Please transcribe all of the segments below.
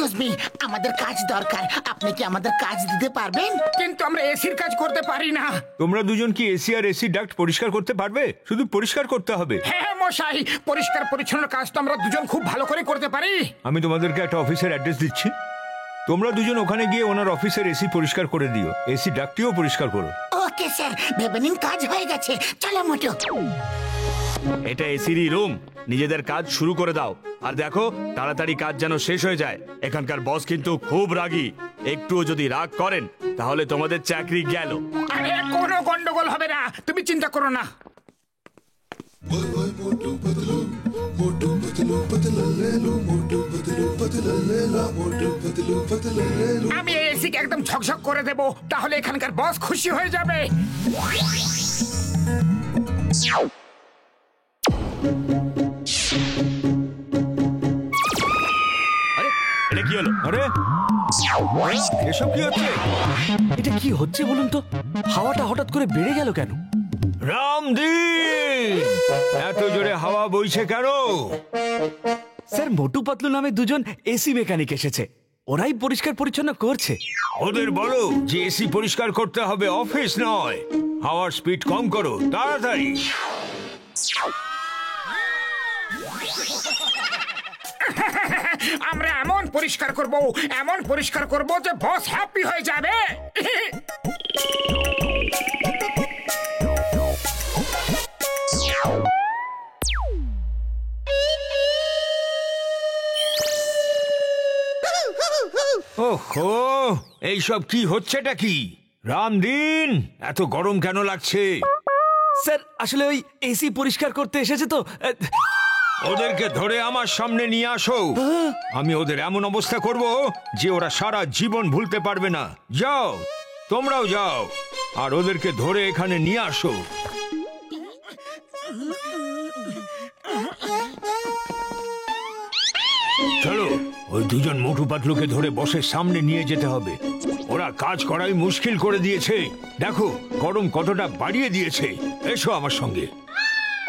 Excuse me, আমাদের কাজ দরকার, আপনি কি আমাদের কাজ দিতে পারবেন? কিন্তু আমরা এসির কাজ করতে পারি না। তোমরা দুজন কি এসি আর এসি ডাক্ট পরিষ্কার করতে পারবে? শুধু পরিষ্কার করতে হবে। হ্যাঁ মশাই, পরিষ্কার পরিচ্ছন্ন কাজ তো আমরা দুজন খুব ভালো করে করতে পারি। আমি তোমাদেরকে একটা অফিসের অ্যাড্রেস দিচ্ছি, তোমরা দুজন ওখানে গিয়ে ওনার অফিসের এসি পরিষ্কার করে দিও, এসি ডাক্টটিও পরিষ্কার করো। ওকে স্যার, ভেবে নিন কাজ হয়ে গেছে। চলো মোটু। এটা এসিরই রুম, নিজেদের কাজ শুরু করে দাও। আর দেখো তাড়াতাড়ি কাজ যেন শেষ হয়ে যায়। এখানকার বস কিন্তু খুব রাগী, একটুও যদি রাগ করেন তাহলে তোমাদের চাকরি গেল। আরে কোনো গন্ডগোল হবে না, তুমি চিন্তা করো না। আমি এই এসিকে একদম ঝকঝক করে দেব, তাহলে এখানকার বস খুশি হয়ে যাবে। আরে এটা কি হলো? আরে এসব কি হচ্ছে? এটা কি হচ্ছে বলুন তো? হাওয়াটা হঠাৎ করে বেড়ে গেল কেন? রামদিন, এত জোরে হাওয়া বইছে কেন? স্যার, মোটু পাতলু নামে দুজন এসি মেকানিক এসেছে, ওরাই পরিষ্কার পরিচ্ছন্ন করছে। ওদের বলো যে এসি পরিষ্কার করতে হবে, অফিস নয়। হাওয়ার স্পিড কম করো, তাড়াতাড়ি। আমরা এমন পরিষ্কার করব, এমন পরিষ্কার করব যে বস হ্যাপি হয়ে যাবে। ওহো, এইসব কি হচ্ছেটা কি? রামদিন, এত গরম কেন লাগছে? স্যার, আসলে ওই এসি পরিষ্কার করতে এসেছে তো। ওদেরকে ধরে আমার সামনে নিয়ে আসো। আমি ওদের এমন অবস্থা করব যে ওরা সারা জীবন ভুলতে পারবে না। যাও, তোমরাও যাও, আর ওদেরকে ধরে এখানে নিয়ে আসো। চলো, ওই দুজন মোটু পাতলুকে ধরে বসের সামনে নিয়ে যেতে হবে। ওরা কাজ করাই মুশকিল করে দিয়েছে। দেখো গরম কতটা বাড়িয়ে দিয়েছে। এসো আমার সঙ্গে।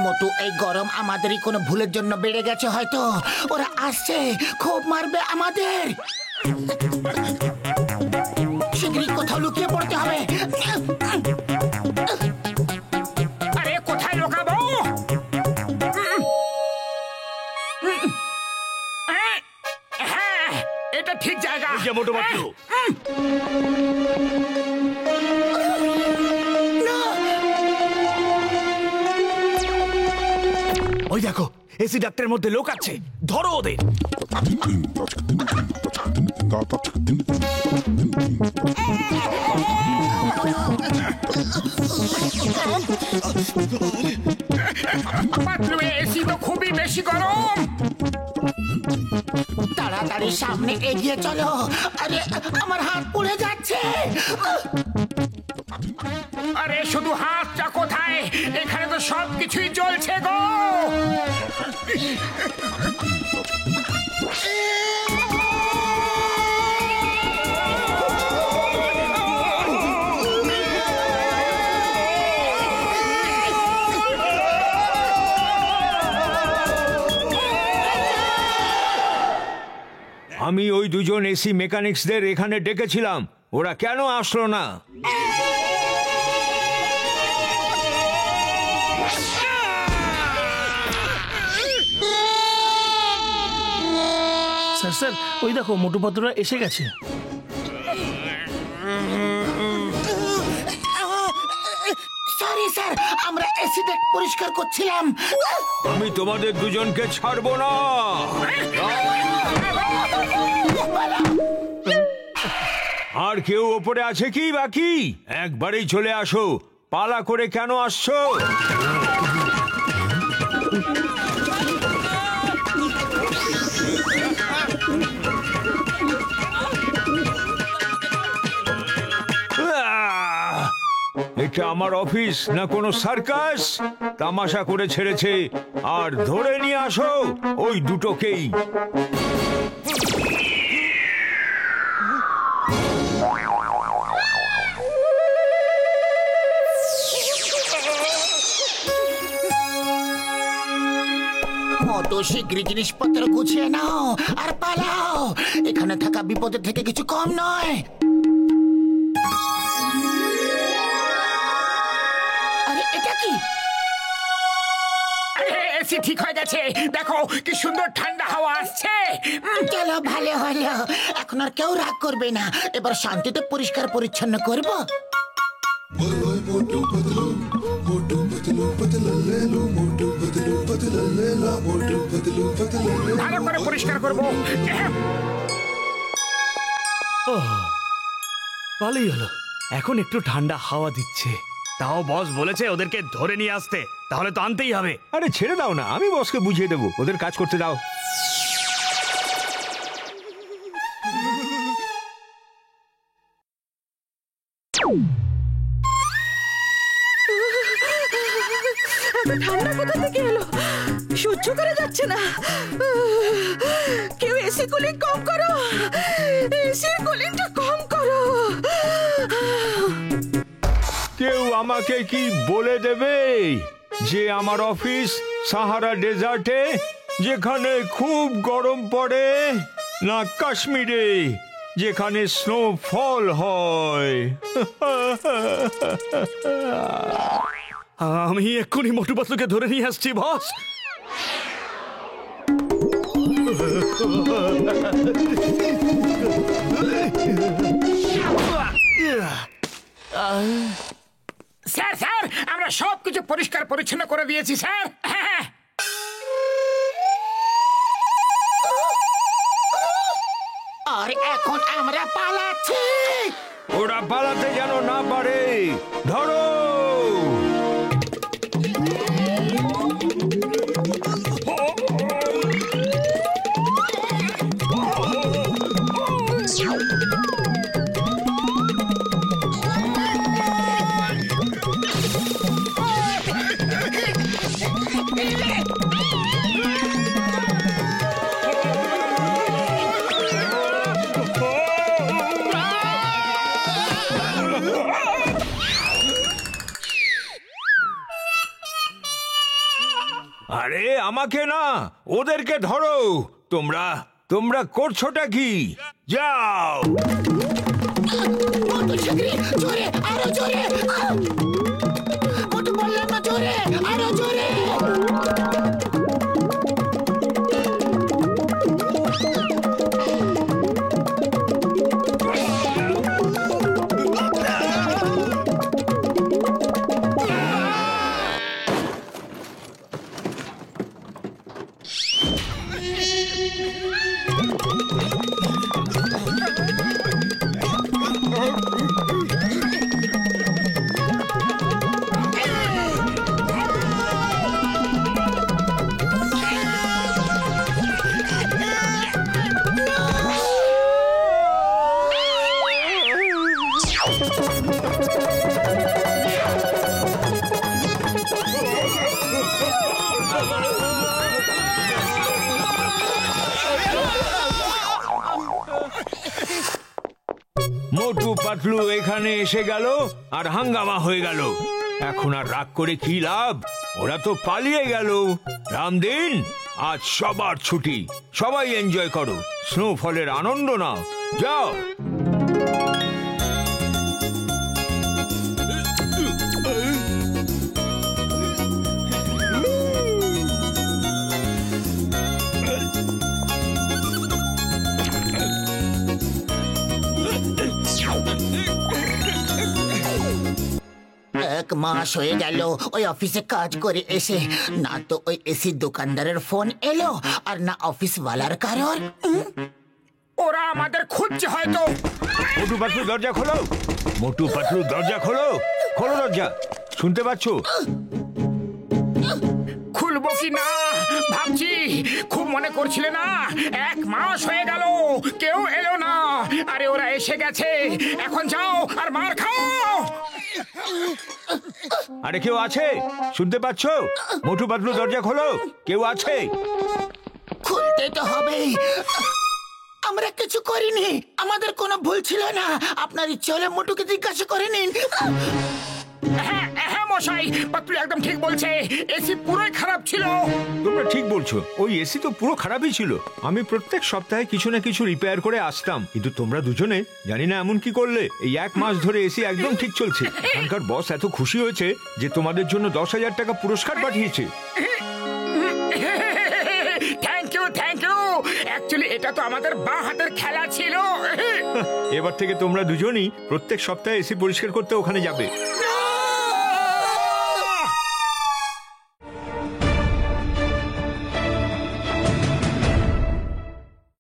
মোটু, এই গরম আমাদেরই কোনো ভুলের জন্য বেড়ে গেছে হয়তো। ওরা আসছে, খুব মারবে আমাদের। শীঘ্রই কোথাও লুকিয়ে পড়তে হবে। আরে কোথায় লুকাবো? হ্যাঁ, এটা ঠিক জায়গা। যে মোটু পাতলু, ওই দেখো, এসি ডাক্তারের মধ্যে লোক আছে, ধরো ওদের। পাতলু, এসি তো খুবই বেশি গরম। তাড়াতাড়ি সামনে এগিয়ে চলো। আরে আমার হাত পুড়ে যাচ্ছে। আরে শুধু হাতটা কোথায়? এখানে তো সবকিছুই জ্বলছে গো। আমি ওই দুজন এসি মেকানিক্সদের এখানে ডেকেছিলাম, ওরা কেন আসলো না? স্যার স্যার, ওই দেখো মোটু পাতলুরা এসে গেছে। সরি স্যার, আমরা অ্যাসিডেট পরিষ্কার করছিলাম। আমি তোমাদের দুজনকে ছাড়বো না। আর কেউ ওপরে আছে কি বাকি? একবারেই চলে আসো, পালা করে কেন আসছো? এটা আমার অফিস না কোনো সার্কাস? তামাশা করে ছেড়েছে, আর ধরে নিয়ে আসো ওই দুটোকেই। মোটু শীঘ্রই জিনিসপত্র গুছিয়ে নাও আর পালাও। এখানে থাকা বিপদের থেকে কিছু কম নয়। আরে এটা কি? এসি ঠিক হয়ে গেছে, দেখো কি সুন্দর ঠান্ডা হাওয়া আসছে। চলো ভালো হলো, এখন আর কেউ রাগ করবে না। এবার শান্তিতে পরিষ্কার পরিচ্ছন্ন করব। ভালো করে পরিষ্কার করবো। ভালোই হলো, এখন একটু ঠান্ডা হাওয়া দিচ্ছে। তাও বস বলেছে ওদেরকে ধরে নিয়ে আসতে, তাহলে তো আনতেই হবে। আরে ছেড়ে দাও না, আমি বসকে বুঝিয়ে দেবো, ওদের কাজ করতে দাও। এত ঠান্ডা কোথা থেকে এলো? সহ্য করা যাচ্ছে না। কেউ এসি কুলিং কম করো, এসি কুলিংটা কম করো। কেউ আমাকে কি বলে দেবে যে আমার অফিস সাহারা ডেজার্টে, যেখানে খুব গরম পড়ে, না কাশ্মীরে যেখানে স্নোফল হয়? আমি এক্ষুনি মোটু পাতলুকে ধরে নিয়ে আসছি বস। স্যার স্যার, আমরা সবকিছু পরিষ্কার পরিচ্ছন্ন করে দিয়েছি স্যার। হ্যাঁ, আর এখন আমরা পালাচ্ছি। ওরা পালাতে যেন না পারে, ধরো। আরে আমাকে না, ওদেরকে ধরো। তোমরা তোমরা করছোটা কি? যাও। মোটু শিগগিরই, জোরে, আরো জোরে। মোটু বললাম না, জোরে, আরো জোরে। মোটু পাতলু এখানে এসে গেল আর হাঙ্গামা হয়ে গেল। এখন আর রাগ করে কি লাভ? ওরা তো পালিয়ে গেল। রামদিন, আজ সবার ছুটি, সবাই এনজয় করো, স্নোফলের আনন্দ নাও। যাও। এক মাস হয়ে গেল ওই অফিসে কাজ করে এসে, না তো ওই এসি দোকানদারের ফোন এলো আর না অফিসওয়ালার কারোর। ওরা আমাদের খুঁজছে হয়তো। মোটু পাতলু দরজা খোলো, মোটু পাতলু দরজা খোলো, খোলো দরজা। শুনতে পাচ্ছ? খুলবো কি না ভাবছি। খুব মনে করছিলে না, এক মাস হয়ে গেল কেউ এলো না। আরে ওরা এসে গেছে, এখন যাও আর মার খাও। আরে কেউ আছে? শুনতে পাচ্ছ? মোটু পাতলু দরজা খোলো, কেউ আছে? খুলতে তো হবেই। আমরা কিছু করিনি, আমাদের কোনো ভুল ছিল না। আপনার ইচ্ছে হলে মোটুকে জিজ্ঞাসা করে নিন। হ্যাঁ হ্যাঁ মশাই, পাতলু একদম ঠিক বলছে, এসি পুরোই খারাপ ছিল। তোমরা ঠিক বলছো, ওই এসি তো পুরো খারাপই ছিল। আমি প্রত্যেক সপ্তাহে কিছু না কিছু রিপেয়ার করে আসতাম, কিন্তু তোমরা দুজনে জানি না এমন কি করলে। এই 1 মাস ধরে এসি একদম ঠিক চলছে। এখানকার বস এত খুশি হয়েছে যে তোমাদের জন্য 10,000 টাকা পুরস্কার পাঠিয়েছে। Thank you thank you. Actually এটা তো আমাদের বাঁ হাতের খেলা ছিল। এবার থেকে তোমরা দুজনই প্রত্যেক সপ্তাহে এসি পরিষ্কার করতে ওখানে যাবে।